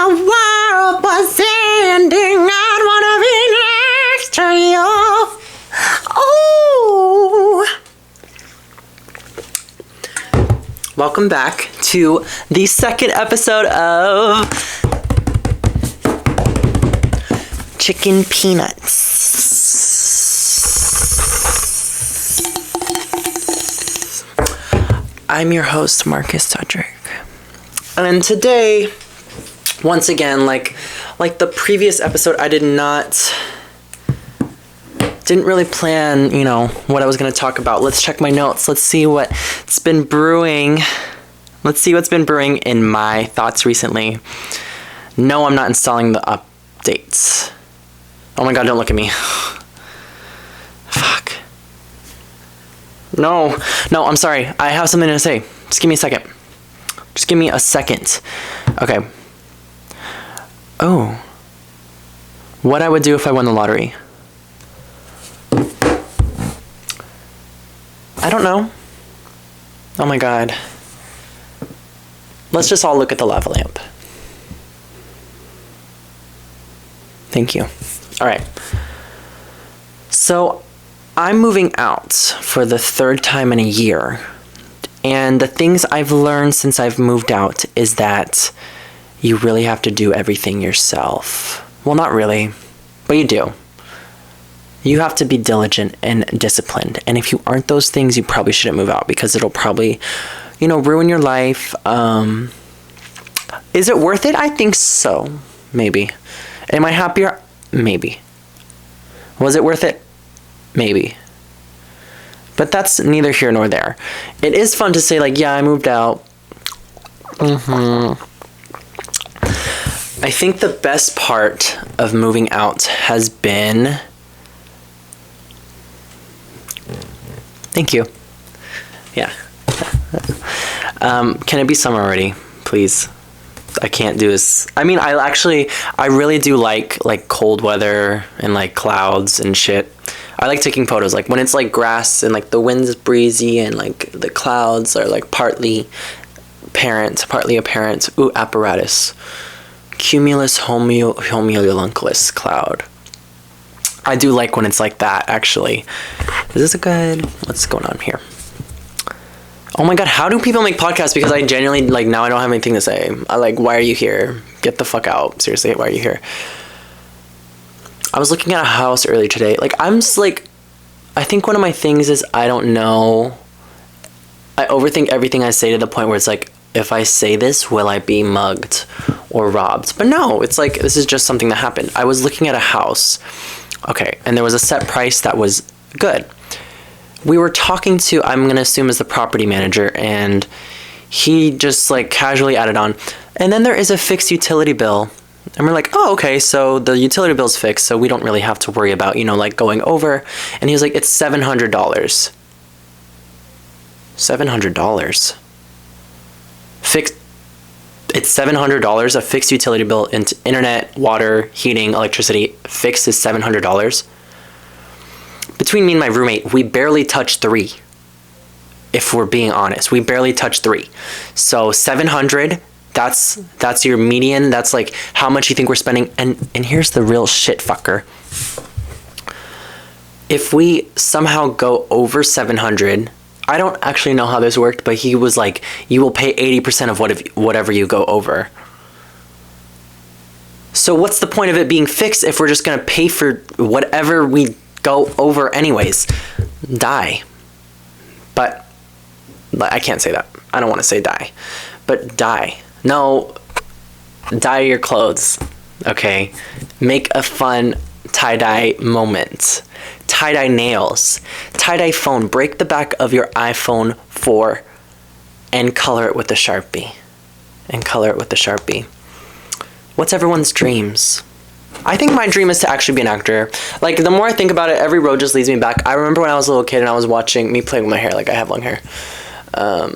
the world was ending, I'd wanna be next to you. Oh. Welcome back to the second episode of Chicken Peanuts. I'm your host, Marcustudrick. And today, once again, like the previous episode, I didn't really plan, what I was going to talk about. Let's check my notes. Let's see what's been brewing. Let's see what's been brewing in my thoughts recently. No, I'm not installing the updates. Oh my god, don't look at me. Fuck. No, I'm sorry. I have something to say. Just give me a second. Okay. Oh. What I would do if I won the lottery. I don't know. Oh my god. Let's just all look at the lava lamp. Thank you. Alright. So, I'm moving out for the third time in a year. And the things I've learned since I've moved out is that you really have to do everything yourself. Well, not really, but you do. You have to be diligent and disciplined. And if you aren't those things, you probably shouldn't move out because it'll probably, ruin your life. Is it worth it? I think so. Maybe. Am I happier? Maybe. Was it worth it? Maybe. But that's neither here nor there. It is fun to say, yeah, I moved out. I think the best part of moving out has been... Thank you. Yeah. Can it be summer already? Please. I can't do this. I mean, I really do like cold weather and clouds and shit. I like taking photos when it's grass and the wind's breezy and the clouds are partly apparent. Ooh, apparatus. Cumulus homunculus cloud. I do like when it's like that, actually. Is this a good... What's going on here? Oh my god, how do people make podcasts? Because I genuinely, now I don't have anything to say. Why are you here? Get the fuck out. Seriously, why are you here? I was looking at a house earlier today. I'm just I think one of my things is I don't know. I overthink everything I say to the point where it's if I say this, will I be mugged or robbed? But no, it's this is just something that happened. I was looking at a house. Okay, and there was a set price that was good. We were talking to, I'm going to assume is the property manager, and he just casually added on, and then there is a fixed utility bill. And we're oh, okay, so the utility bill's fixed, so we don't really have to worry about, going over. And he was it's $700. $700. Fixed. It's $700, a fixed utility bill into internet, water, heating, electricity. Fixed is $700. Between me and my roommate, we barely touched $3. If we're being honest, we barely touched $3. So $700, that's your median. That's how much you think we're spending. And here's the real shit fucker. If we somehow go over $700, I don't actually know how this worked, but he was you will pay 80% of whatever you go over. So what's the point of it being fixed if we're just going to pay for whatever we go over anyways? Die. But I can't say that. I don't want to say die. But die. No, dye your clothes. Okay? Make a fun tie-dye moment. Tie-dye nails. Tie-dye phone. Break the back of your iPhone 4 and color it with a Sharpie. What's everyone's dreams? I think my dream is to actually be an actor. The more I think about it, every road just leads me back. I remember when I was a little kid and I was watching me playing with my hair. I have long hair. I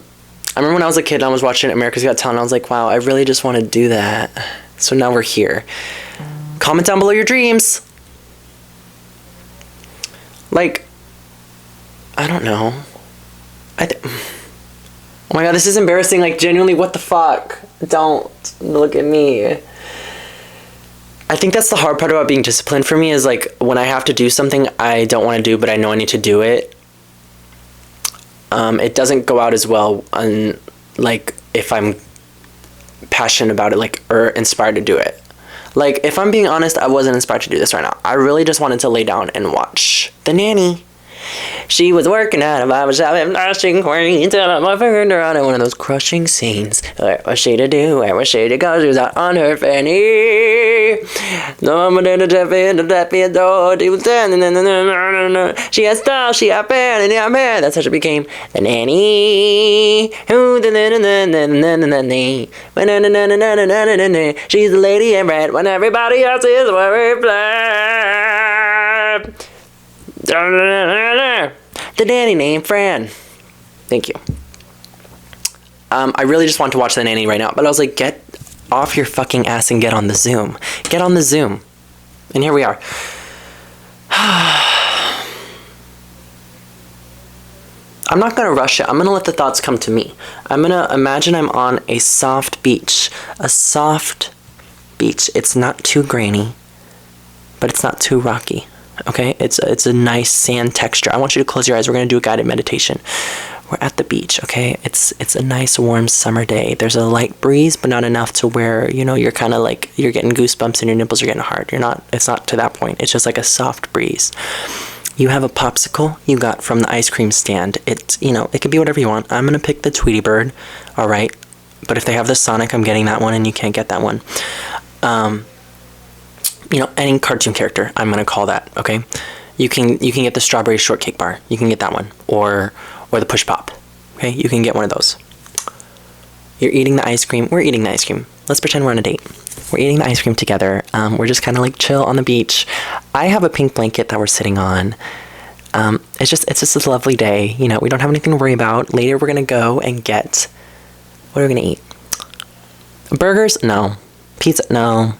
remember when I was a kid and I was watching America's Got Talent. And I was wow, I really just want to do that. So now we're here. Comment down below your dreams. I don't know. Oh my god, this is embarrassing. Genuinely, what the fuck? Don't look at me. I think that's the hard part about being disciplined for me is like when I have to do something I don't want to do, but I know I need to do it. It doesn't go out as well on like if I'm passionate about it, like, or inspired to do it. Like, if I'm being honest, I wasn't inspired to do this right now. I really just wanted to lay down and watch The Nanny. She was working at a barber shop and blushing horny until my finger on one of those crushing scenes. What was she to do? Where was she to go? She was out on her fanny. No mama did a Jeffy and the Daffy door. She was standing in the. She had style, she had fan, and yeah, man. That's how she became the nanny. She's the lady in red when everybody else is wearing black. The nanny named Fran. Thank you. I really just want to watch The Nanny right now, but I was like, get off your fucking ass and get on the Zoom. Get on the Zoom. And here we are. I'm not going to rush it. I'm going to let the thoughts come to me. I'm going to imagine I'm on a soft beach. A soft beach. It's not too grainy, but it's not too rocky. Okay, it's a nice sand texture. I want you to close your eyes. We're going to do a guided meditation. We're at the beach, okay? It's a nice warm summer day. There's a light breeze, but not enough to where, you know, you're kind of like, you're getting goosebumps and your nipples are getting hard. It's not to that point. It's just like a soft breeze. You have a popsicle you got from the ice cream stand. It's, you know, it could be whatever you want. I'm going to pick the Tweety Bird, all right? But if they have the Sonic, I'm getting that one, and you can't get that one. You know, any cartoon character, I'm gonna call that, okay? You can get the strawberry shortcake bar. You can get that one, or the push pop. Okay, you can get one of those. You're eating the ice cream. We're eating the ice cream. Let's pretend we're on a date. We're eating the ice cream together. We're just kind of like chill on the beach. I have a pink blanket that we're sitting on. It's just a lovely day. You know, we don't have anything to worry about. Later, we're gonna go and get. What are we gonna eat? Burgers? No. Pizza? No.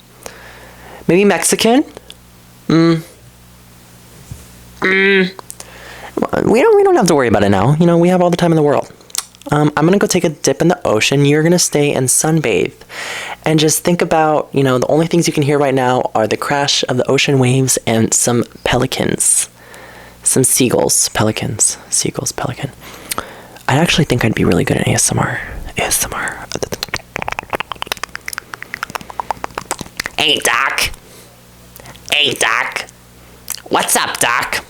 Maybe Mexican? We don't have to worry about it now. You know, we have all the time in the world. I'm gonna go take a dip in the ocean. You're gonna stay and sunbathe. And just think about, you know, the only things you can hear right now are the crash of the ocean waves and some pelicans. Some seagulls. Pelicans. Seagulls, pelican. I actually think I'd be really good at ASMR. Hey, Doc. Hey, Doc. What's up, Doc?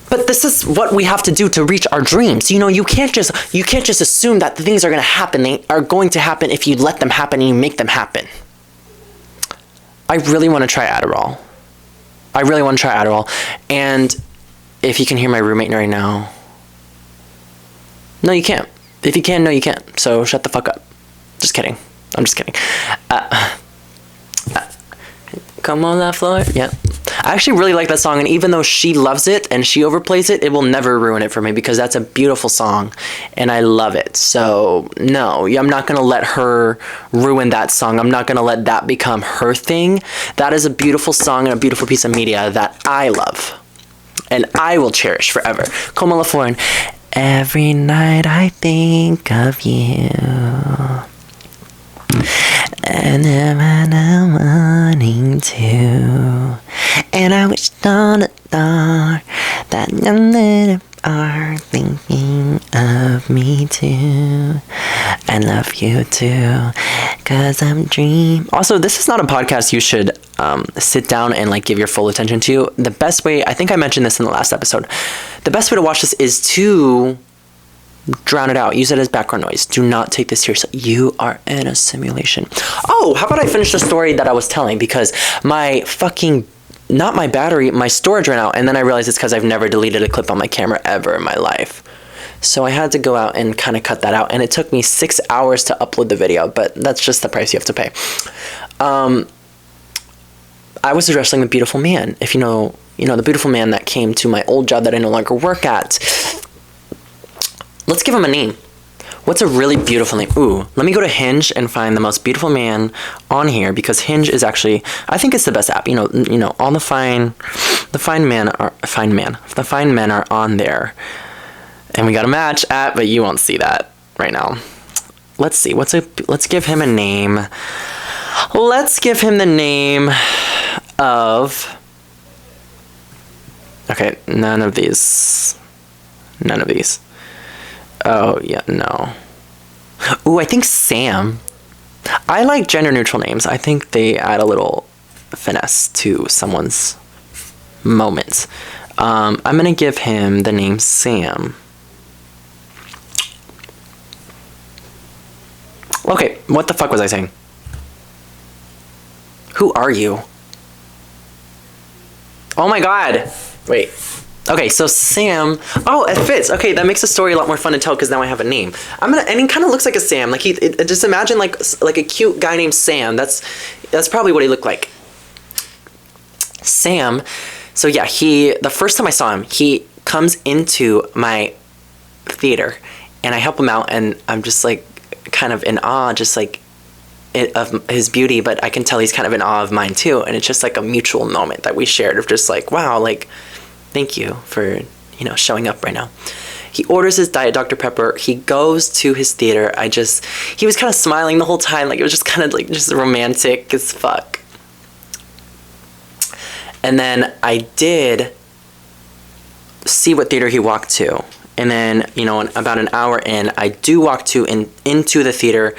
But this is what we have to do to reach our dreams. You know, you can't just assume that the things are going to happen. They are going to happen if you let them happen and you make them happen. I really want to try Adderall. And if you can hear my roommate right now. No, you can't. If you can, no, you can't. So shut the fuck up. Just kidding. I'm just kidding. Come on that floor. Yeah. I actually really like that song, and even though she loves it and she overplays it, it will never ruin it for me because that's a beautiful song and I love it. So no, I'm not going to let her ruin that song. I'm not going to let that become her thing. That is a beautiful song and a beautiful piece of media that I love and I will cherish forever. Como La Flor. Every night I think of you. And I'm wanting to. And I wish on the dark that none are thinking of me too. And love you too. Cause I'm dream. Also, this is not a podcast you should sit down and like give your full attention to. The best way, I think I mentioned this in the last episode, the best way to watch this is to drown it out. Use it as background noise. Do not take this seriously. You are in a simulation. Oh, how about I finish the story that I was telling? Because my fucking, not my battery, my storage ran out. And then I realized it's because I've never deleted a clip on my camera ever in my life. So I had to go out and kind of cut that out. And it took me 6 hours to upload the video. But that's just the price you have to pay. I was addressing the beautiful man. If you know, the beautiful man that came to my old job that I no longer work at. Let's give him a name. What's a really beautiful name? Ooh, let me go to Hinge and find the most beautiful man on here because Hinge is actually, I think it's the best app. You know, all the fine men are on there, and we got a match at, but you won't see that right now. Let's see. Let's give him a name. Let's give him the name of... Okay, none of these. None of these. Oh, yeah, no. Ooh, I think Sam. I like gender neutral names. I think they add a little finesse to someone's moments. I'm gonna give him the name Sam. Okay, what the fuck was I saying? Who are you? Oh my god! Wait. Okay, so Sam. Oh, it fits. Okay, that makes the story a lot more fun to tell because now I have a name. And he kind of looks like a Sam. Like just imagine like a cute guy named Sam. That's probably what he looked like. Sam. So yeah, the first time I saw him, he comes into my theater, and I help him out, and I'm just like kind of in awe, just like of his beauty, but I can tell he's kind of in awe of mine too, and it's just like a mutual moment that we shared of just like, wow, like, thank you for, you know, showing up right now. He orders his Diet Dr. Pepper. He goes to his theater. He was kind of smiling the whole time, like it was just kind of like just romantic as fuck. And then I did see what theater he walked to. And then, you know, about an hour in, I do walk into the theater,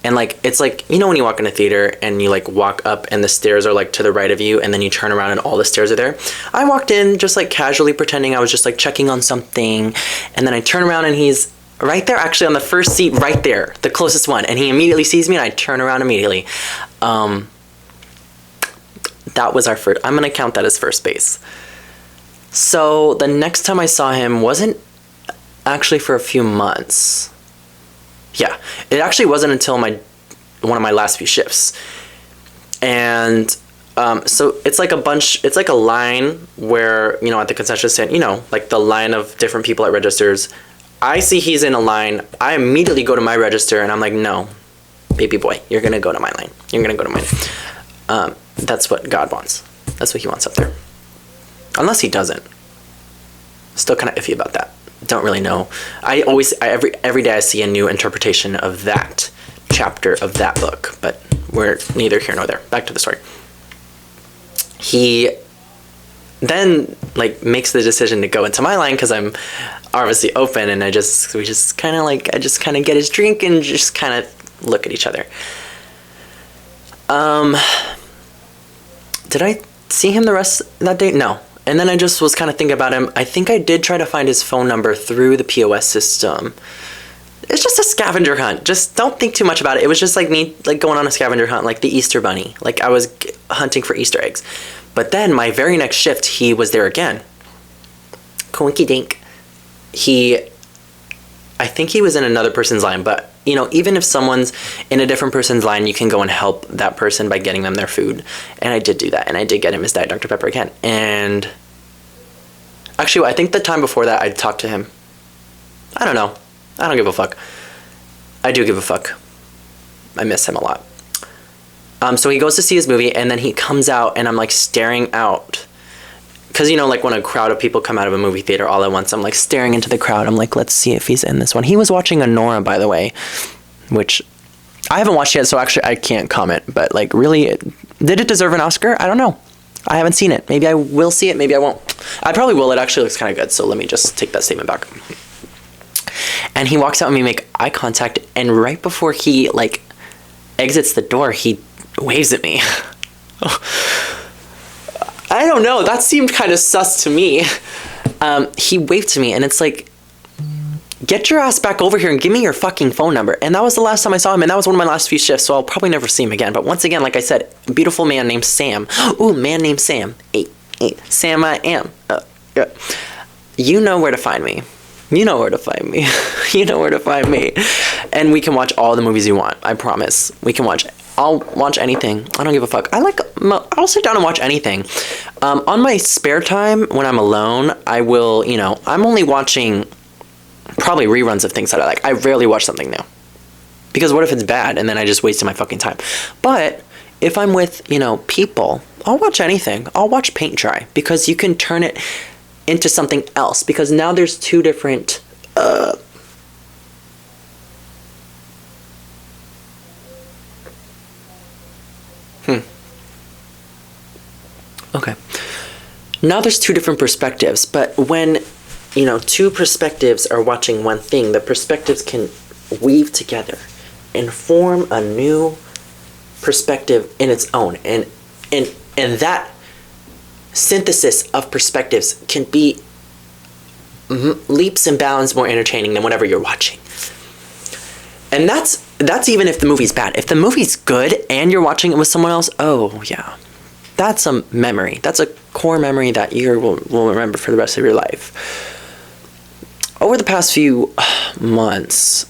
and like it's like, you know, when you walk in a theater and you like walk up and the stairs are like to the right of you, and then you turn around and all the stairs are there. I walked in just like casually pretending I was just like checking on something, and then I turn around and he's right there, actually on the first seat right there, the closest one, and he immediately sees me and I turn around immediately. That was our first, I'm gonna count that as first base. So the next time I saw him wasn't actually for a few months. Yeah, it actually wasn't until one of my last few shifts. And so it's like it's like a line where, you know, at the concession stand, you know, like the line of different people at registers. I see he's in a line. I immediately go to my register and I'm like, no, baby boy, you're gonna go to my line. You're gonna go to mine. That's what God wants. That's what he wants up there. Unless he doesn't. Still kind of iffy about that. Don't really know. Every day I see a new interpretation of that chapter of that book, but we're neither here nor there. Back to the story. He then like makes the decision to go into my line because I'm obviously open, and I just kind of get his drink and just kind of look at each other. Did I see him the rest of that day? No. And then I just was kind of thinking about him. I think I did try to find his phone number through the POS system. It's just a scavenger hunt. Just don't think too much about it. It was just like me like going on a scavenger hunt, like the Easter Bunny. Like I was hunting for Easter eggs. But then my very next shift, he was there again. Coinky dink. I think he was in another person's line, but you know, even if someone's in a different person's line, you can go and help that person by getting them their food. And I did do that, and I did get him his Diet Dr. Pepper again. And actually, I think the time before that, I talked to him. I don't know. I don't give a fuck. I do give a fuck. I miss him a lot. So he goes to see his movie, and then he comes out, and I'm like staring out. Because, you know, like when a crowd of people come out of a movie theater all at once, I'm like staring into the crowd. I'm like, let's see if he's in this one. He was watching Anora, by the way, which I haven't watched yet, so actually I can't comment. But like, really, did it deserve an Oscar? I don't know. I haven't seen it. Maybe I will see it. Maybe I won't. I probably will. It actually looks kind of good. So let me just take that statement back. And he walks out and we make eye contact. And right before he like exits the door, he waves at me. I don't know. That seemed kind of sus to me. He waved to me, and it's like, get your ass back over here and give me your fucking phone number. And that was the last time I saw him, and that was one of my last few shifts, so I'll probably never see him again. But once again, like I said, a beautiful man named Sam. Ooh, man named Sam. Sam I am. You know where to find me. You know where to find me. You know where to find me. And we can watch all the movies you want. I promise. We can watch. I'll watch anything. I don't give a fuck. I'll sit down and watch anything. On my spare time, when I'm alone, I will, you know, I'm only watching probably reruns of things that I like. I rarely watch something new. Because what if it's bad and then I just wasted my fucking time? But if I'm with, you know, people, I'll watch anything. I'll watch paint dry because you can turn it into something else. Because now there's two different Okay. Now there's two different perspectives, but when, two perspectives are watching one thing, the perspectives can weave together and form a new perspective in its own. And that synthesis of perspectives can be leaps and bounds more entertaining than whatever you're watching. And that's even if the movie's bad. If the movie's good and you're watching it with someone else, oh yeah, that's a memory. That's a core memory that you will remember for the rest of your life. Over the past few months,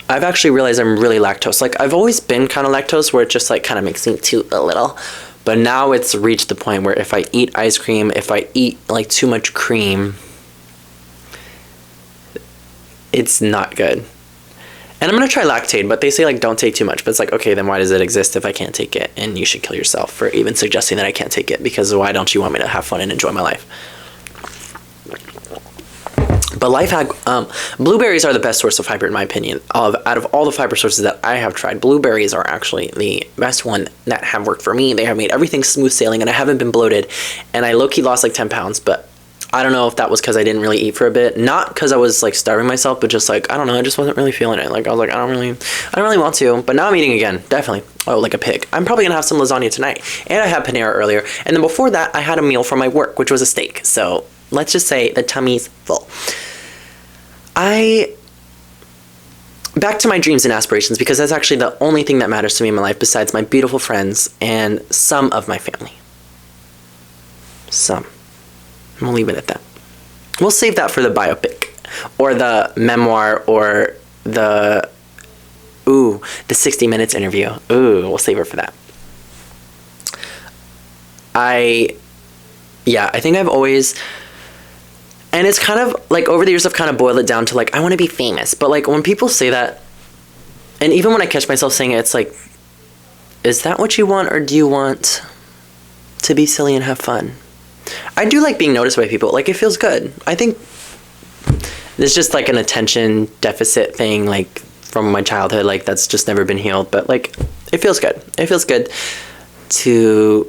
I've actually realized I'm really lactose. Like, I've always been kind of lactose where it just like kind of makes me toot a little. But now it's reached the point where if I eat ice cream, if I eat like too much cream, it's not good. And I'm going to try Lactaid, but they say like don't take too much. But it's like, okay, then why does it exist if I can't take it? And you should kill yourself for even suggesting that I can't take it, because why don't you want me to have fun and enjoy my life? But life hack, blueberries are the best source of fiber in my opinion. Out of all the fiber sources that I have tried, blueberries are actually the best one that have worked for me. They have made everything smooth sailing and I haven't been bloated. And I low-key lost like 10 pounds, but I don't know if that was because I didn't really eat for a bit. Not because I was like starving myself, but just like, I don't know, I just wasn't really feeling it. Like I was like, I don't really want to. But now I'm eating again, definitely. Oh, like a pig. I'm probably gonna have some lasagna tonight. And I had Panera earlier. And then before that, I had a meal for my work, which was a steak. So let's just say the tummy's full. Back to my dreams and aspirations, because that's actually the only thing that matters to me in my life besides my beautiful friends and some of my family. Some. We'll leave it at that. We'll save that for the biopic or the memoir or the 60 Minutes interview. We'll save it for that. I think I've always, and it's kind of like over the years I've kind of boiled it down to like, I want to be famous. But like when people say that, and even when I catch myself saying it, it's like, is that what you want, or do you want to be silly and have fun? I do like being noticed by people. Like, it feels good. I think there's just like an attention deficit thing, like from my childhood, like that's just never been healed. But like, it feels good. It feels good to,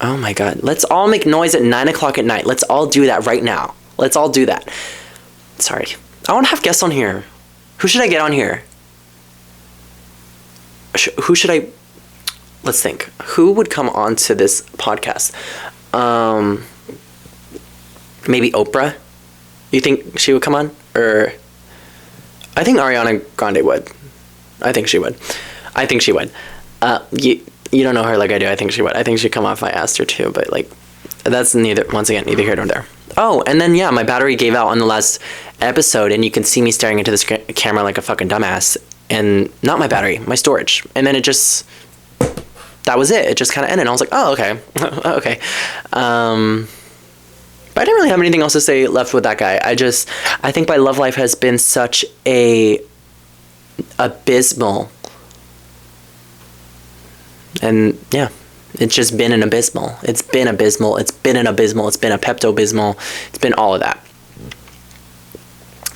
oh my God, let's all make noise at 9 o'clock at night. Let's all do that right now. Let's all do that. Sorry. I want to have guests on here. Who should I get on here? Who should I, let's think. Who would come on to this podcast? Maybe Oprah? You think she would come on? Or I think Ariana Grande would. I think she would. You don't know her like I do. I think she would. I think she'd come off if I asked her to, but like, that's neither here nor there. Oh, and then yeah, my battery gave out on the last episode, and you can see me staring into this camera like a fucking dumbass. And not my battery, my storage. And then that was it. It just kind of ended. I was like, oh, okay. Okay. But I didn't really have anything else to say left with that guy. I think my love life has been such abysmal. And yeah, it's just been an abysmal. It's been abysmal. It's been an abysmal. It's been a Pepto-Bismol. It's been all of that.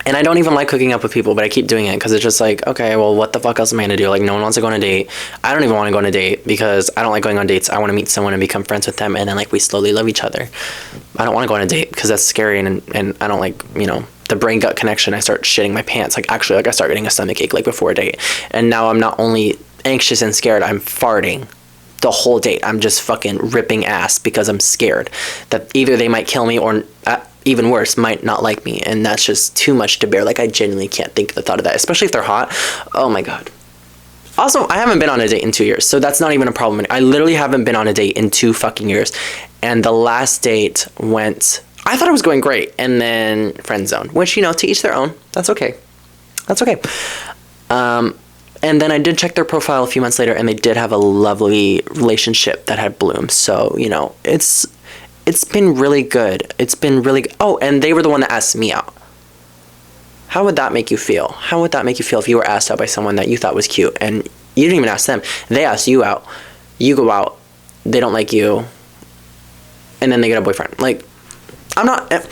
And I don't even like hooking up with people, but I keep doing it because it's just like, okay, well, what the fuck else am I going to do? Like, no one wants to go on a date. I don't even want to go on a date because I don't like going on dates. I want to meet someone and become friends with them, and then, like, we slowly love each other. I don't want to go on a date because that's scary, and I don't like, the brain-gut connection. I start shitting my pants. Like, actually, like, I start getting a stomachache, like, before a date. And now I'm not only anxious and scared, I'm farting the whole date. I'm just fucking ripping ass because I'm scared that either they might kill me or... even worse, might not like me, and that's just too much to bear. Like, I genuinely can't think of the thought of that, especially if they're hot. Oh my God. Also, I haven't been on a date in 2 years, so that's not even a problem. I literally haven't been on a date in 2 fucking years, and the last date went, I thought it was going great, and then friend zone, which, to each their own. That's okay. That's okay. And then I did check their profile a few months later, and they did have a lovely relationship that had bloomed, so, it's been really good. It's been really good. Oh, and they were the one that asked me out. How would that make you feel? How would that make you feel if you were asked out by someone that you thought was cute and you didn't even ask them? They asked you out. You go out. They don't like you. And then they get a boyfriend. Like, am I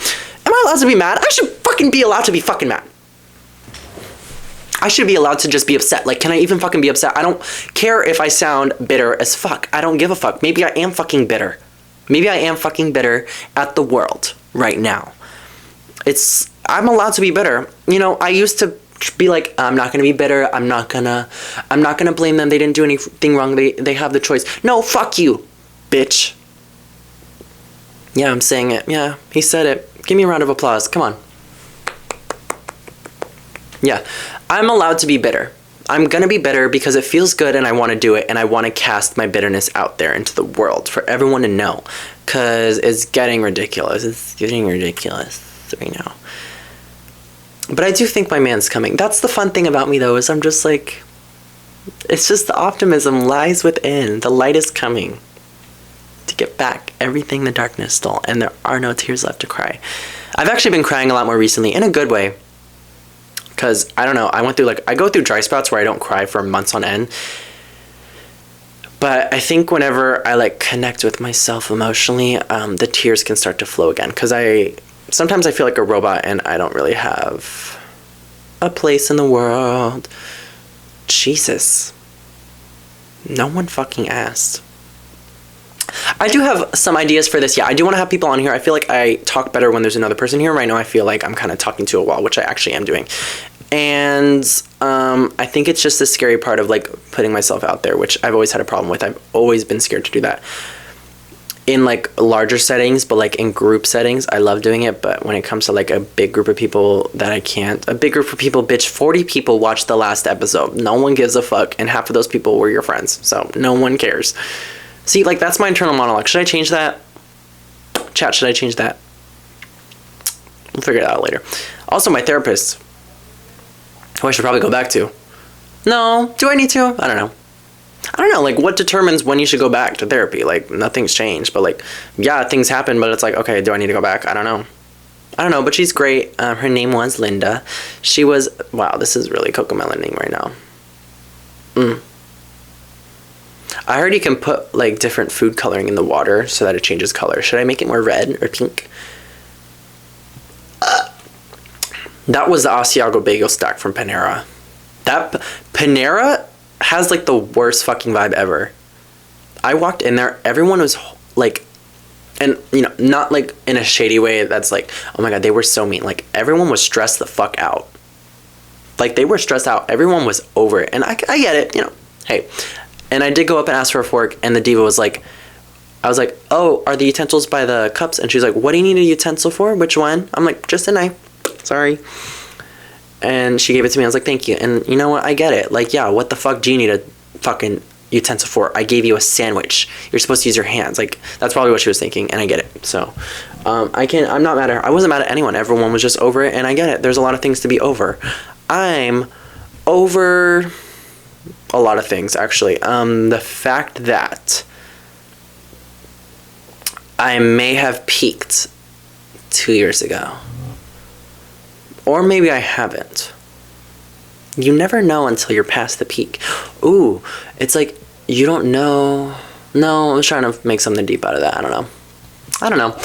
allowed to be mad? I should fucking be allowed to be fucking mad. I should be allowed to just be upset. Like, can I even fucking be upset? I don't care if I sound bitter as fuck. I don't give a fuck. Maybe I am fucking bitter. Maybe I am fucking bitter at the world right now. I'm allowed to be bitter. You know, I used to be like, I'm not gonna be bitter. I'm not gonna blame them. They didn't do anything wrong. They have the choice. No, fuck you, bitch. Yeah, I'm saying it. Yeah, he said it. Give me a round of applause. Come on. Yeah, I'm allowed to be bitter. I'm gonna be bitter because it feels good and I want to do it, and I want to cast my bitterness out there into the world for everyone to know, because it's getting ridiculous. It's getting ridiculous right now. But I do think my man's coming. That's the fun thing about me, though, is I'm just like, it's just the optimism lies within. The light is coming to get back everything the darkness stole, and there are no tears left to cry. I've actually been crying a lot more recently, in a good way. Because, I don't know, I go through dry spouts where I don't cry for months on end. But I think whenever I, connect with myself emotionally, the tears can start to flow again. Because sometimes I feel like a robot and I don't really have a place in the world. Jesus. No one fucking asked. I do have some ideas for this. Yeah, I do want to have people on here. I feel like I talk better when there's another person here. Right now I feel like I'm kind of talking to a wall, which I actually am doing. And I think it's just the scary part of putting myself out there, which I've always had a problem with. I've always been scared to do that. In larger settings, but in group settings, I love doing it. But when it comes to a big group of people, that I can't. A big group of people, bitch, 40 people watched the last episode. No one gives a fuck. And half of those people were your friends. So no one cares. See, that's my internal monologue. Should I change that? Chat, should I change that? We'll figure it out later. Also, my therapist, who I should probably go back to. No, do I need to? I don't know. What determines when you should go back to therapy? Nothing's changed, but yeah, things happen, but it's okay, do I need to go back? I don't know, but she's great. Her name was Linda. She was, wow, this is really cocomelaning right now. I heard you can put different food coloring in the water so that it changes color. Should I make it more red or pink? That was the Asiago bagel stack from Panera. That Panera has the worst fucking vibe ever. I walked in there, everyone was and not in a shady way that's oh my god, they were so mean. Everyone was stressed the fuck out. They were stressed out. Everyone was over it. And I get it, hey. And I did go up and ask for a fork, and the diva was I was oh, are the utensils by the cups? And she's what do you need a utensil for? Which one? I'm just a knife. Sorry. And she gave it to me. I was thank you. And you know what? I get it. Yeah, what the fuck do you need a fucking utensil for? I gave you a sandwich. You're supposed to use your hands. That's probably what she was thinking, and I get it. So, I'm not mad at her. I wasn't mad at anyone. Everyone was just over it, and I get it. There's a lot of things to be over. I'm over a lot of things, actually. The fact that I may have peaked 2 years ago. Or maybe I haven't. You never know until you're past the peak. Ooh, it's you don't know. No, I was trying to make something deep out of that. I don't know.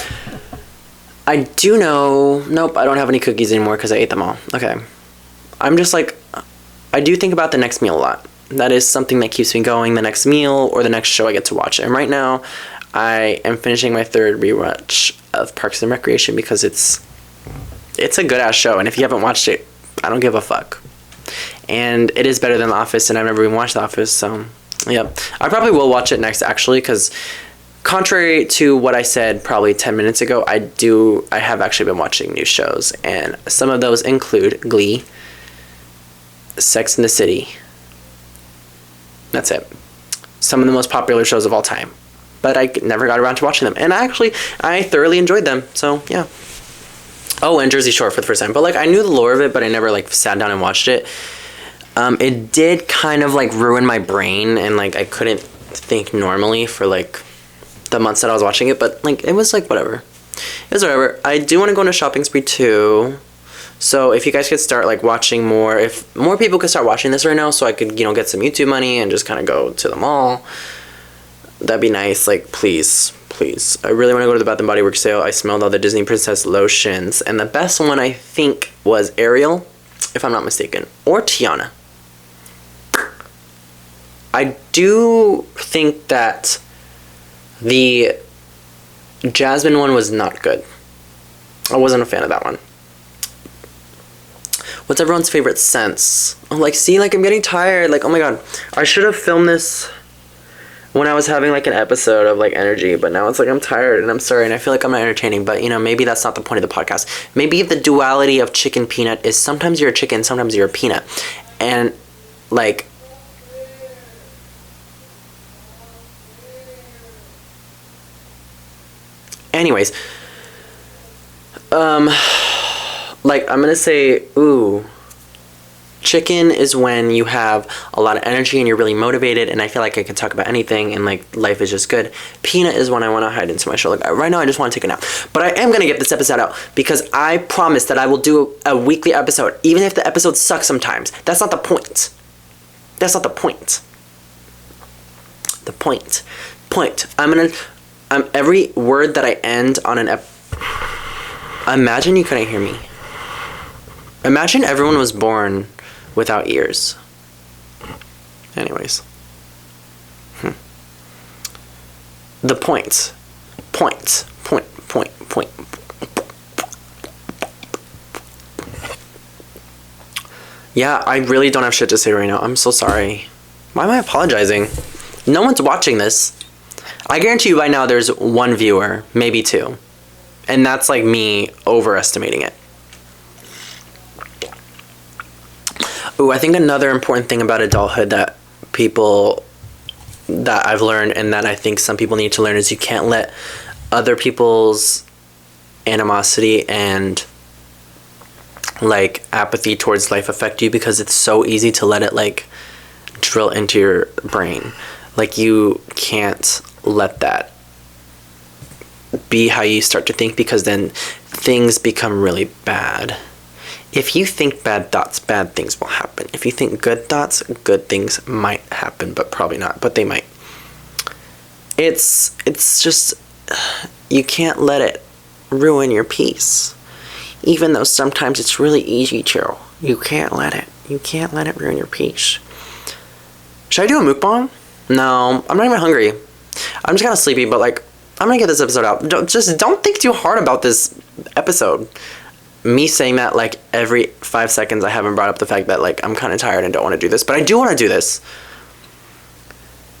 I do know. Nope, I don't have any cookies anymore because I ate them all. Okay. I'm just I do think about the next meal a lot. That is something that keeps me going, the next meal or the next show I get to watch. And right now, I am finishing my third rewatch of Parks and Recreation because it's a good-ass show. And if you haven't watched it, I don't give a fuck. And it is better than The Office, and I've never even watched The Office, so, yep. I probably will watch it next, actually, because contrary to what I said probably 10 minutes ago, I have actually been watching new shows. And some of those include Glee, Sex and the City. That's it. Some of the most popular shows of all time. But I never got around to watching them. And I thoroughly enjoyed them. So, yeah. Oh, and Jersey Shore for the first time. But, I knew the lore of it, but I never, sat down and watched it. It did kind of, ruin my brain. And, I couldn't think normally for, the months that I was watching it. But, it was, whatever. It was whatever. I do want to go on a shopping spree, too. So if you guys could start watching more, if more people could start watching this right now, so I could get some YouTube money and just kind of go to the mall, that'd be nice. Please, I really want to go to the Bath and Body Works sale. I smelled all the Disney Princess lotions, and the best one I think was Ariel, if I'm not mistaken, or Tiana. I do think that the jasmine one was not good. I wasn't a fan of that one. What's everyone's favorite scents? Oh, like, see, like, I'm getting tired. Like, oh my god. I should have filmed this when I was having, like, an episode of, like, energy. But now it's like I'm tired and I'm sorry. And I feel like I'm not entertaining. But, you know, maybe that's not the point of the podcast. Maybe the duality of chicken peanut is sometimes you're a chicken, sometimes you're a peanut. And, like... Anyways. Like, I'm gonna say, ooh, chicken is when you have a lot of energy and you're really motivated and I feel like I can talk about anything and, like, life is just good. Peanut is when I want to hide into my shell. Like, right now I just want to take a nap. But I am gonna get this episode out because I promise that I will do a weekly episode, even if the episodes suck sometimes. That's not the point. That's not the point. The point. Every word that I end on an imagine you couldn't hear me. Imagine everyone was born without ears. Anyways. The point. Yeah, I really don't have shit to say right now. I'm so sorry. Why am I apologizing? No one's watching this. I guarantee you by now there's one viewer, maybe two. And that's like me overestimating it. Ooh, I think another important thing about adulthood that I've learned and that I think some people need to learn is you can't let other people's animosity and, like, apathy towards life affect you because it's so easy to let it, like, drill into your brain. Like, you can't let that be how you start to think because then things become really bad. If you think bad thoughts, bad things will happen. If you think good thoughts, good things might happen, but probably not, but they might. It's just, you can't let it ruin your peace. Even though sometimes it's really easy to. You can't let it ruin your peace. Should I do a mukbang? No, I'm not even hungry. I'm just kind of sleepy, but, like, I'm gonna get this episode out. Don't think too hard about this episode. Me saying that, like, every 5 seconds I haven't brought up the fact that, like, I'm kind of tired and don't want to do this. But I do want to do this.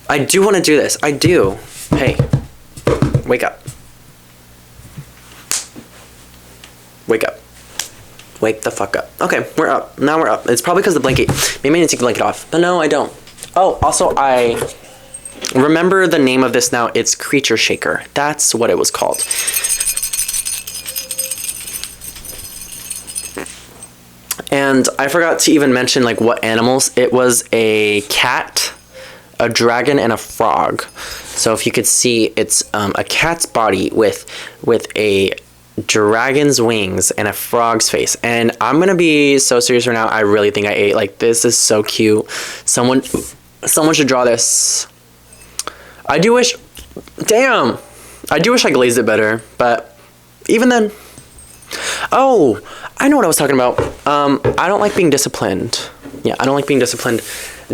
I do. Hey. Wake up. Wake the fuck up. Okay, we're up. Now we're up. It's probably because of the blanket. Maybe I need to take the blanket off. But no, I don't. Oh, also, I remember the name of this now. It's Creature Shaker. That's what it was called. And I forgot to even mention, like, what animals. It was a cat, a dragon, and a frog. So if you could see, it's a cat's body with a dragon's wings and a frog's face. And I'm gonna be so serious right now. I really think I ate. Like, this is so cute. Someone should draw this. I do wish I glazed it better, but even then. Oh, I know what I was talking about. I don't like being disciplined. Yeah, I don't like being disciplined.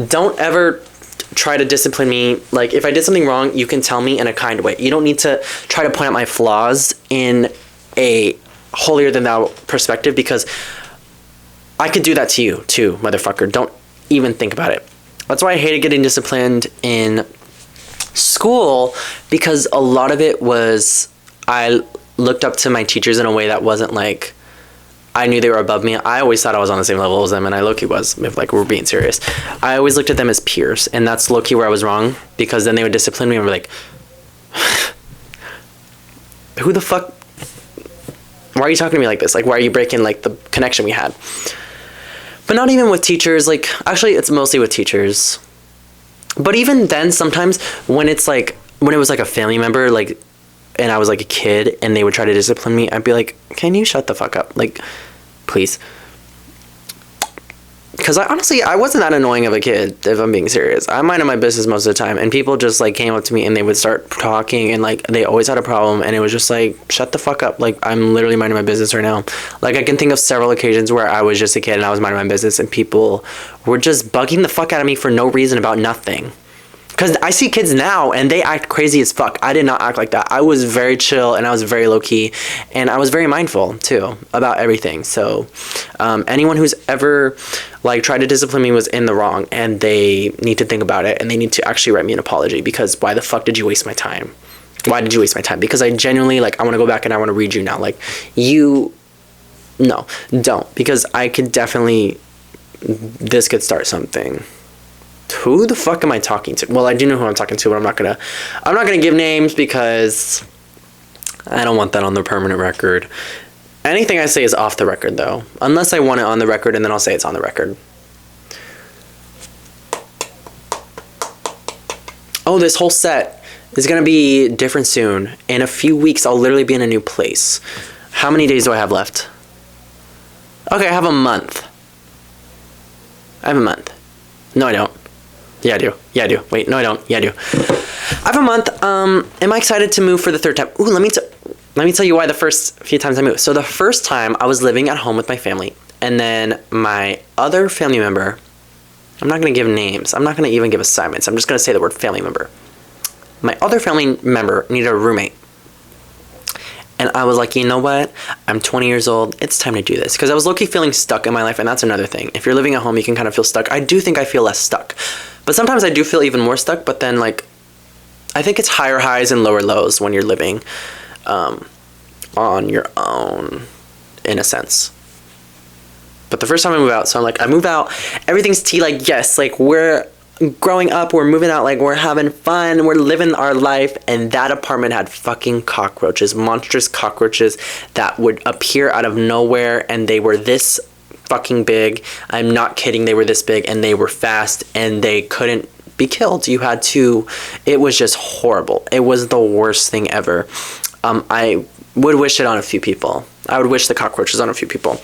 Don't ever try to discipline me. Like, if I did something wrong, you can tell me in a kind way. You don't need to try to point out my flaws in a holier than thou perspective, because I could do that to you too, motherfucker. Don't even think about it. That's why I hated getting disciplined in school, because a lot of it was I looked up to my teachers in a way that wasn't like I knew they were above me. I always thought I was on the same level as them, and I low-key was, if, like, we're being serious. I always looked at them as peers, and that's low-key where I was wrong, because then they would discipline me and be like, who the fuck, why are you talking to me like this? Like, why are you breaking, like, the connection we had? But not even with teachers. Like, actually, it's mostly with teachers. But even then, sometimes when it's like, when it was like a family member, like, and I was like a kid and they would try to discipline me, I'd be like, can you shut the fuck up? Like, please. Because I wasn't that annoying of a kid, if I'm being serious. I minded my business most of the time, and people just, like, came up to me and they would start talking, and, like, they always had a problem, and it was just like, shut the fuck up. Like, I'm literally minding my business right now. Like, I can think of several occasions where I was just a kid and I was minding my business and people were just bugging the fuck out of me for no reason about nothing. Because I see kids now and they act crazy as fuck. I did not act like that. I was very chill and I was very low key, and I was very mindful too about everything. So anyone who's ever like tried to discipline me was in the wrong, and they need to think about it, and they need to actually write me an apology, because why the fuck did you waste my time? Why did you waste my time? Because I genuinely, like, I want to go back and I want to read you now. Like, no, don't. Because I could definitely, this could start something. Who the fuck am I talking to? Well, I do know who I'm talking to, but I'm not gonna give names because I don't want that on the permanent record. Anything I say is off the record, though. Unless I want it on the record, and then I'll say it's on the record. Oh, this whole set is gonna be different soon. In a few weeks, I'll literally be in a new place. How many days do I have left? Okay, I have a month. I have a month. No, I don't. Yeah, I do. Yeah, I do. Wait, no, I don't. Yeah, I do. I have a month. Am I excited to move for the third time? Ooh, let me tell you why the first few times I moved. So the first time I was living at home with my family, and then my other family member, I'm not going to give names. I'm not going to even give assignments. I'm just going to say the word family member. My other family member needed a roommate. And I was like, you know what? I'm 20 years old. It's time to do this. Because I was low-key feeling stuck in my life, and that's another thing. If you're living at home, you can kind of feel stuck. I do think I feel less stuck. But sometimes I do feel even more stuck, but then, like, I think it's higher highs and lower lows when you're living on your own, in a sense. But the first time I moved out, so I'm like, I move out, everything's tea, like, yes, like, we're growing up, we're moving out, like, we're having fun, we're living our life, and that apartment had fucking cockroaches, monstrous cockroaches that would appear out of nowhere, and they were this fucking big. I'm not kidding, they were this big, and they were fast, and they couldn't be killed. You had to, it was just horrible. It was the worst thing ever. I would wish it on a few people. I would wish the cockroaches on a few people.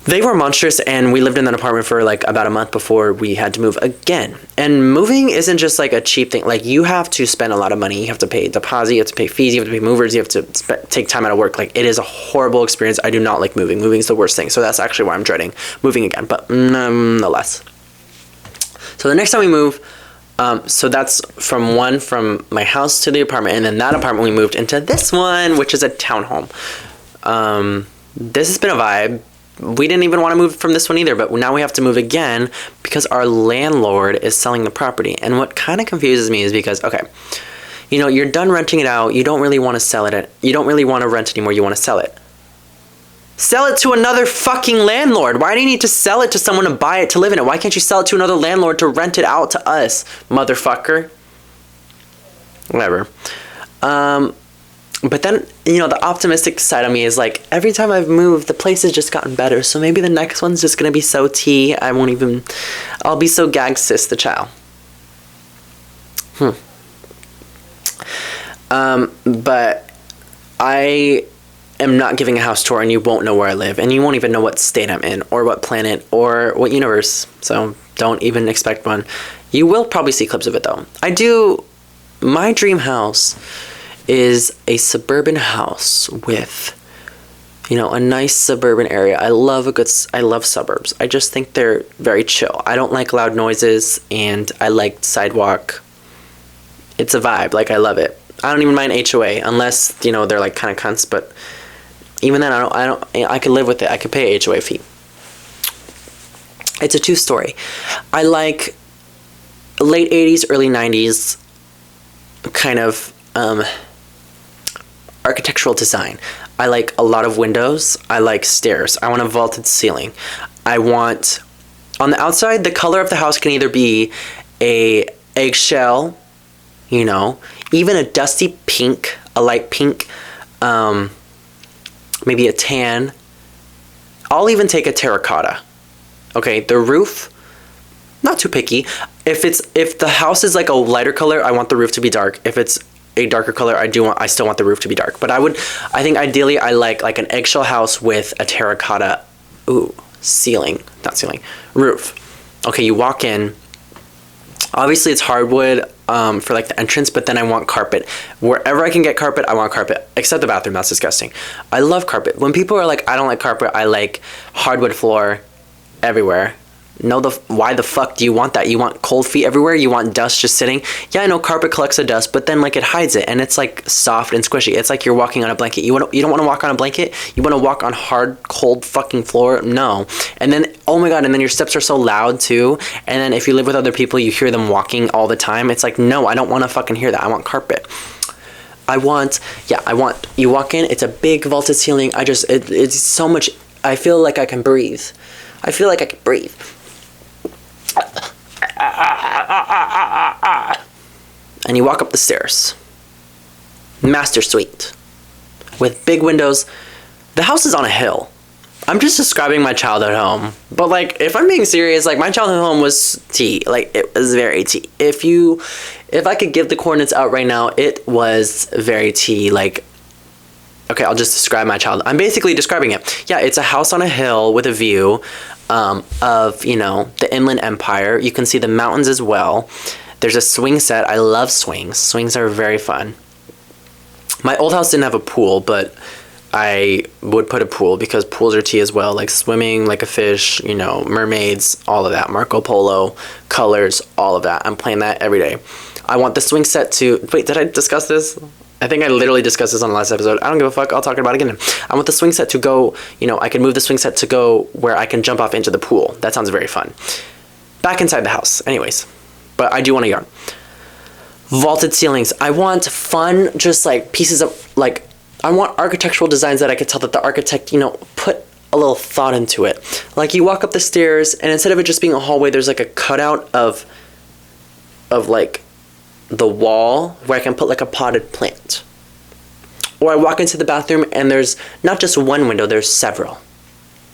They were monstrous, and we lived in that apartment for like about a month before we had to move again. And moving isn't just like a cheap thing. Like, you have to spend a lot of money. You have to pay deposit, you have to pay fees, you have to pay movers, you have to take time out of work. Like, it is a horrible experience. I do not like moving. Moving is the worst thing. So that's actually why I'm dreading moving again, but nonetheless. So the next time we move, so that's from my house to the apartment, and then that apartment we moved into this one, which is a townhome. This has been a vibe. We didn't even want to move from this one either, but now we have to move again because our landlord is selling the property. And what kind of confuses me is because, okay, you know, you're done renting it out. You don't really want to sell it. You don't really want to rent anymore. You want to sell it. Sell it to another fucking landlord. Why do you need to sell it to someone to buy it to live in it? Why can't you sell it to another landlord to rent it out to us, motherfucker? Whatever. But then, you know, the optimistic side of me is like, every time I've moved, the place has just gotten better. So maybe the next one's just going to be so tea. I'll be so gag sis the child. But I am not giving a house tour, and you won't know where I live, and you won't even know what state I'm in, or what planet, or what universe. So don't even expect one. You will probably see clips of it though. My dream house is a suburban house with, you know, a nice suburban area. I love suburbs. I just think they're very chill. I don't like loud noises, and I like sidewalk. It's a vibe. Like, I love it. I don't even mind HOA unless, you know, they're like kind of cunts, but even then I could live with it. I could pay a HOA fee. It's a 2-story. I like late 80s, early 90s kind of architectural design. I like a lot of windows. I like stairs. I want a vaulted ceiling. I want, on the outside, the color of the house can either be a eggshell, you know, even a dusty pink, a light pink, maybe a tan. I'll even take a terracotta. Okay, the roof, not too picky. If the house is like a lighter color, I want the roof to be dark. If it's a darker color, I still want the roof to be dark. But I think ideally I like an eggshell house with a terracotta, roof. Okay, you walk in. Obviously it's hardwood for like the entrance, but then I want carpet. Wherever I can get carpet, I want carpet. Except the bathroom, that's disgusting. I love carpet. When people are like, I don't like carpet, I like hardwood floor everywhere. No, why the fuck do you want that? You want cold feet everywhere? You want dust just sitting? Yeah, I know carpet collects the dust, but then like it hides it, and it's like soft and squishy. It's like you're walking on a blanket. You don't want to walk on a blanket? You want to walk on hard, cold fucking floor? No. And then, oh my god, and then your steps are so loud too. And then if you live with other people, you hear them walking all the time. It's like, no, I don't want to fucking hear that. I want carpet. I want, you walk in, it's a big vaulted ceiling. It's so much, I feel like I can breathe. I feel like I can breathe. And you walk up the stairs. Master suite. With big windows. The house is on a hill. I'm just describing my childhood home. But like, if I'm being serious, like my childhood home was T. Like, it was very T. If I could give the coordinates out right now, it was very T. Like, okay, I'll just describe my childhood. I'm basically describing it. Yeah, it's a house on a hill with a view of, you know, the Inland Empire. You can see the mountains as well. There's a swing set. I love swings. Swings are very fun. My old house didn't have a pool, but I would put a pool because pools are tea as well. Like swimming like a fish, you know, mermaids, all of that. Marco Polo, colors, all of that. I'm playing that every day. I want the swing set to... Wait, did I discuss this? I think I literally discussed this on the last episode. I don't give a fuck. I'll talk about it again. I want the swing set to go, you know, I can move the swing set to go where I can jump off into the pool. That sounds very fun. Back inside the house. Anyways. But I do want a yard. Vaulted ceilings. I want fun, just like pieces of, like, I want architectural designs that I could tell that the architect, you know, put a little thought into it. Like you walk up the stairs and instead of it just being a hallway, there's like a cutout of like, the wall where I can put like a potted plant. Or I walk into the bathroom and there's not just one window, there's several.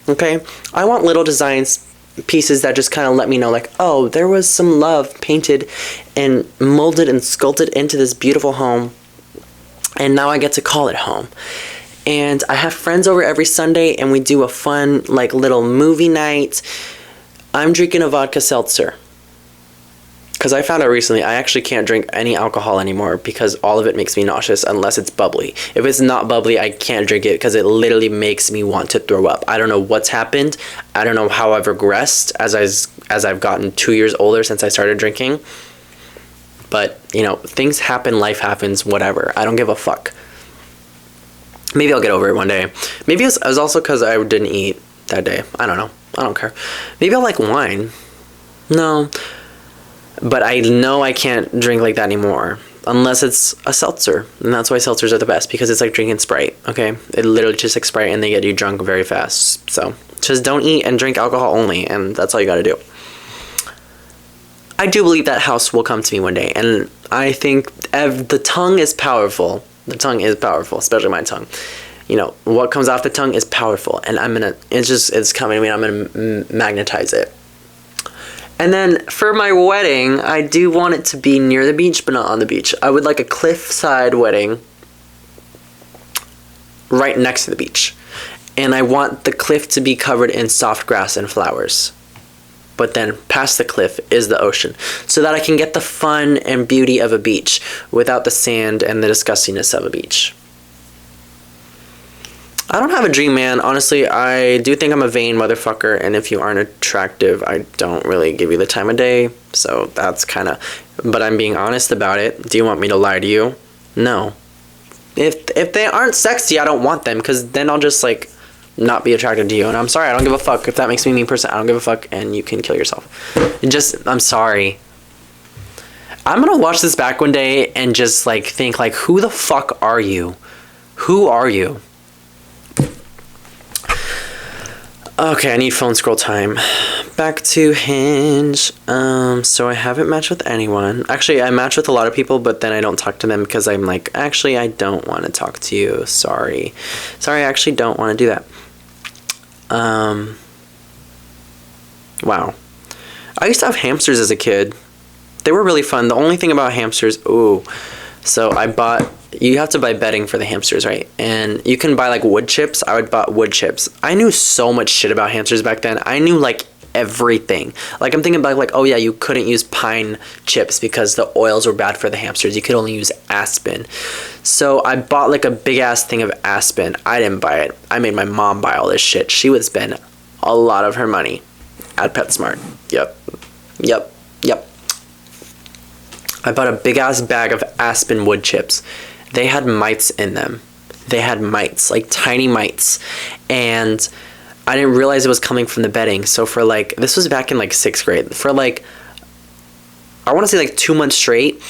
Okay? I want little designs, pieces that just kind of let me know like, oh, there was some love painted and molded and sculpted into this beautiful home. And now I get to call it home. And I have friends over every Sunday and we do a fun like little movie night. I'm drinking a vodka seltzer. Because I found out recently I actually can't drink any alcohol anymore because all of it makes me nauseous unless it's bubbly. If it's not bubbly, I can't drink it because it literally makes me want to throw up. I don't know what's happened. I don't know how I've regressed as I've gotten 2 years older since I started drinking. But, you know, things happen, life happens, whatever. I don't give a fuck. Maybe I'll get over it one day. Maybe it was also because I didn't eat that day. I don't know. I don't care. Maybe I'll like wine. No. But I know I can't drink like that anymore. Unless it's a seltzer. And that's why seltzers are the best. Because it's like drinking Sprite. Okay? It literally just like Sprite and they get you drunk very fast. So, just don't eat and drink alcohol only. And that's all you gotta do. I do believe that house will come to me one day. And I think the tongue is powerful. The tongue is powerful. Especially my tongue. You know, what comes off the tongue is powerful. And it's coming to me and I'm gonna magnetize it. And then for my wedding, I do want it to be near the beach, but not on the beach. I would like a cliffside wedding right next to the beach. And I want the cliff to be covered in soft grass and flowers. But then past the cliff is the ocean. So that I can get the fun and beauty of a beach without the sand and the disgustingness of a beach. I don't have a dream, man. Honestly, I do think I'm a vain motherfucker, and if you aren't attractive, I don't really give you the time of day. So that's kind of... But I'm being honest about it. Do you want me to lie to you? No. If they aren't sexy, I don't want them, because then I'll just, like, not be attracted to you. And I'm sorry, I don't give a fuck. If that makes me a mean person, I don't give a fuck, and you can kill yourself. I'm sorry. I'm gonna watch this back one day and just, like, think, like, who the fuck are you? Who are you? Okay, I need phone scroll time. Back to Hinge. So I haven't matched with anyone. Actually, I match with a lot of people, but then I don't talk to them because I'm like, actually, I don't want to talk to you. Sorry, I actually don't want to do that. Wow. I used to have hamsters as a kid. They were really fun. The only thing about hamsters, so you have to buy bedding for the hamsters, right? And you can buy like wood chips. I would buy wood chips. I knew so much shit about hamsters back then. I knew like everything. Like I'm thinking about like, oh yeah, you couldn't use pine chips because the oils were bad for the hamsters. You could only use aspen. So I bought like a big ass thing of aspen. I didn't buy it. I made my mom buy all this shit. She would spend a lot of her money. at PetSmart. Yep. I bought a big-ass bag of Aspen wood chips. They had mites in them. They had mites, like tiny mites. And I didn't realize it was coming from the bedding. So for like, this was back in like 6th grade. For like, I want to say like 2 months straight,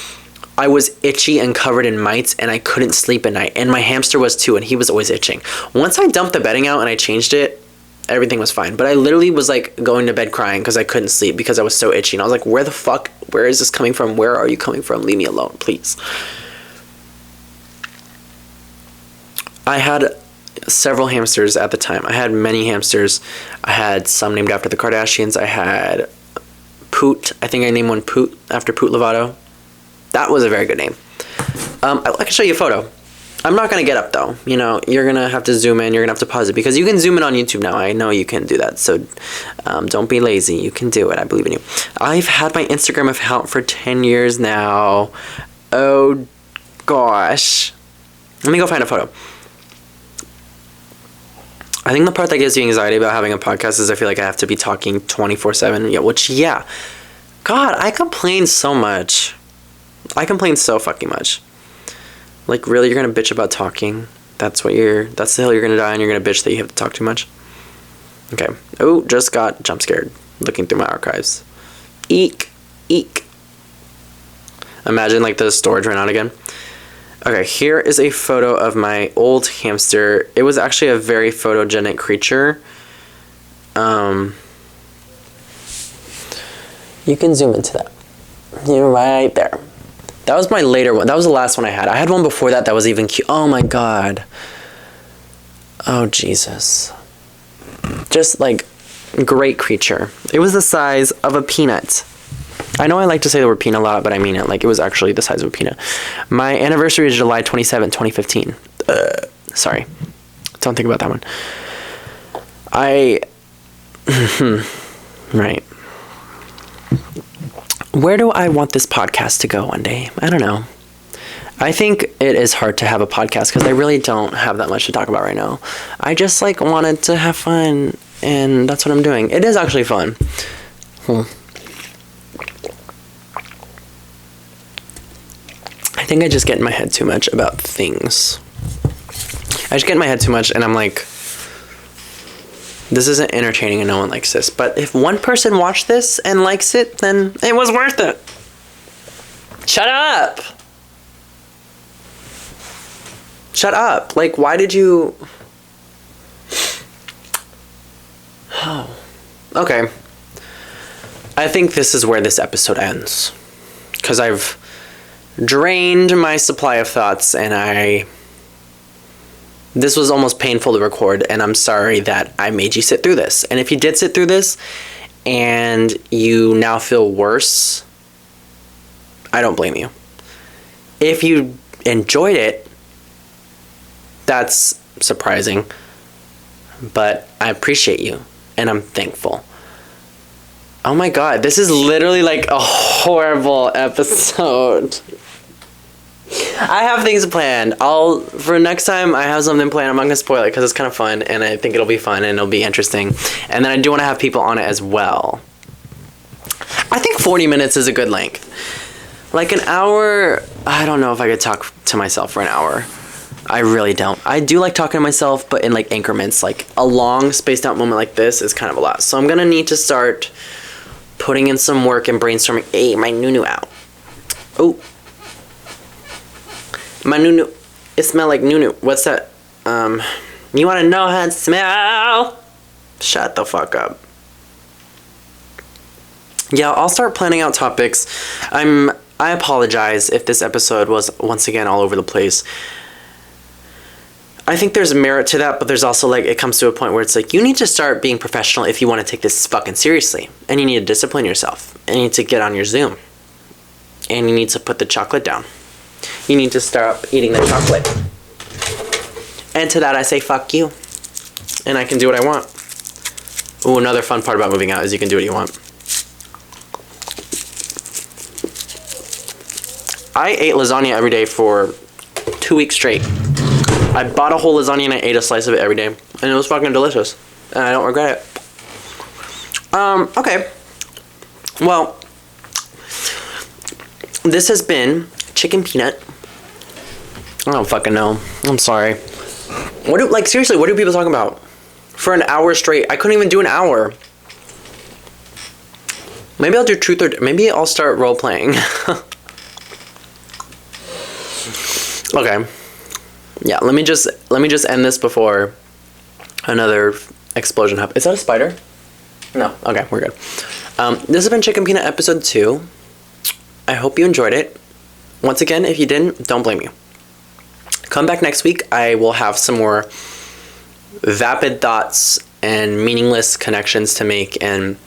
I was itchy and covered in mites, and I couldn't sleep at night. And my hamster was too, and he was always itching. Once I dumped the bedding out and I changed it, everything was fine. But I literally was like going to bed crying because I couldn't sleep because I was so itchy. And I was like, where is this coming from? Where are you coming from? Leave me alone, please. I had several hamsters at the time. I had many hamsters. I had some named after the Kardashians. I had Poot. I think I named one Poot after Poot Lovato. That was a very good name. I can show you a photo. I'm not going to get up though. You know, you're going to have to zoom in. You're going to have to pause it because you can zoom in on YouTube now. I know you can do that. So don't be lazy. You can do it. I believe in you. I've had my Instagram account for 10 years now. Oh, gosh. Let me go find a photo. I think the part that gives you anxiety about having a podcast is I feel like I have to be talking 24/7. Yeah, which, yeah. God, I complain so much. I complain so fucking much. Like, really, you're gonna bitch about talking? That's the hill you're gonna die on. You're gonna bitch that you have to talk too much? Okay. Oh, just got jump scared looking through my archives. Eek. Imagine, like, the storage ran out again. Okay, here is a photo of my old hamster. It was actually a very photogenic creature. You can zoom into that. You're right there. That was my later one. That was the last one I had. I had one before that was even cute. Oh my god. Oh Jesus. Just like great creature. It was the size of a peanut. I know I like to say the word peanut a lot, but I mean it. Like, it was actually the size of a peanut. My anniversary is July 27, 2015. Sorry. Don't think about that one. Right. Where do I want this podcast to go one day? I don't know. I think it is hard to have a podcast because I really don't have that much to talk about right now. I just, like, wanted to have fun, and that's what I'm doing. It is actually fun. I think I just get in my head too much about things. I just get in my head too much, and I'm like, this isn't entertaining and no one likes this. But if one person watched this and likes it, then it was worth it. Shut up. Shut up. Like, why did you... Oh. Okay. I think this is where this episode ends. Because I've drained my supply of thoughts, and this was almost painful to record, and I'm sorry that I made you sit through this. And if you did sit through this and you now feel worse, I don't blame you. If you enjoyed it, that's surprising, but I appreciate you and I'm thankful. Oh my god, this is literally like a horrible episode. I have things planned. For next time, I have something planned. I'm not going to spoil it because it's kind of fun, and I think it'll be fun, and it'll be interesting. And then I do want to have people on it as well. I think 40 minutes is a good length. Like an hour, I don't know if I could talk to myself for an hour. I really don't. I do like talking to myself, but in like increments. Like a long spaced out moment like this is kind of a lot. So I'm going to need to start putting in some work and brainstorming. Hey, my nunu out. Oh. My nunu, it smell like nunu. What's that? You want to know how it smell? Shut the fuck up. Yeah, I'll start planning out topics. I apologize if this episode was once again all over the place. I think there's merit to that, but there's also like, it comes to a point where it's like, you need to start being professional if you want to take this fucking seriously. And you need to discipline yourself. And you need to get on your Zoom. And you need to put the chocolate down. You need to stop eating the chocolate. And to that I say, fuck you. And I can do what I want. Ooh, another fun part about moving out is you can do what you want. I ate lasagna every day for 2 weeks straight. I bought a whole lasagna and I ate a slice of it every day. And it was fucking delicious. And I don't regret it. Okay. Well, this has been Chicken Peanut. I don't fucking know. I'm sorry. Seriously, what do people talk about? For an hour straight. I couldn't even do an hour. Maybe I'll do truth or... Maybe I'll start role-playing. Okay. Yeah, let me just end this before another explosion happens. Is that a spider? No. Okay, we're good. This has been Chicken Peanut episode 2. I hope you enjoyed it. Once again, if you didn't, don't blame me. Come back next week. I will have some more vapid thoughts and meaningless connections to make, and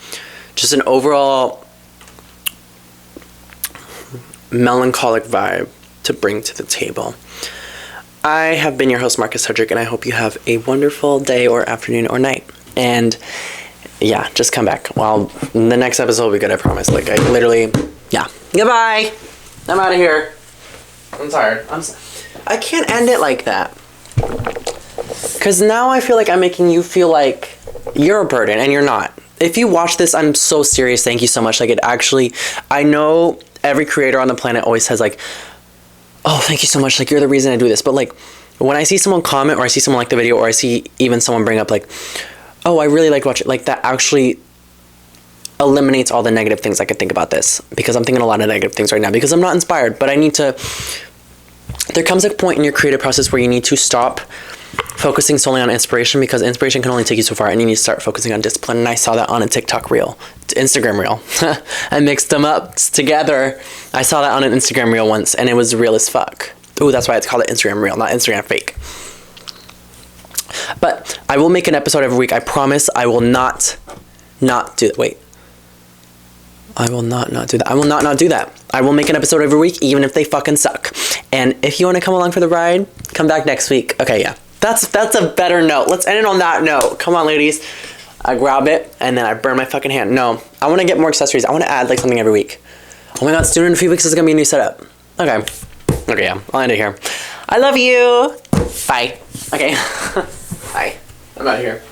just an overall melancholic vibe to bring to the table. I have been your host, Marcustudrick, and I hope you have a wonderful day or afternoon or night. And yeah, just come back. Well, the next episode will be good, I promise. Like, I literally, yeah. Goodbye. I'm out of here. I'm tired. I can't end it like that. Because now I feel like I'm making you feel like you're a burden, and you're not. If you watch this, I'm so serious. Thank you so much. Like, it actually, I know every creator on the planet always says, like, oh, thank you so much. Like, you're the reason I do this. But, like, when I see someone comment, or I see someone like the video, or I see even someone bring up, like, oh, I really like watching, like, that actually eliminates all the negative things I could think about this. Because I'm thinking a lot of negative things right now. Because I'm not inspired. But I need to, there comes a point in your creative process where you need to stop focusing solely on inspiration, because inspiration can only take you so far, and you need to start focusing on discipline. And I saw that on a TikTok reel, Instagram reel. I mixed them up together. I saw that on an Instagram reel once, and it was real as fuck. Ooh, that's why it's called an Instagram reel, not Instagram fake. But I will make an episode every week. I promise I will not do that. Wait. I will not do that. I will not do that. I will make an episode every week, even if they fucking suck. And if you want to come along for the ride, come back next week. Okay, yeah. That's a better note. Let's end it on that note. Come on, ladies. I grab it, and then I burn my fucking hand. No, I want to get more accessories. I want to add, like, something every week. Oh my god, soon in a few weeks is going to be a new setup. Okay. Okay, yeah. I'll end it here. I love you. Bye. Okay. Bye. I'm out of here.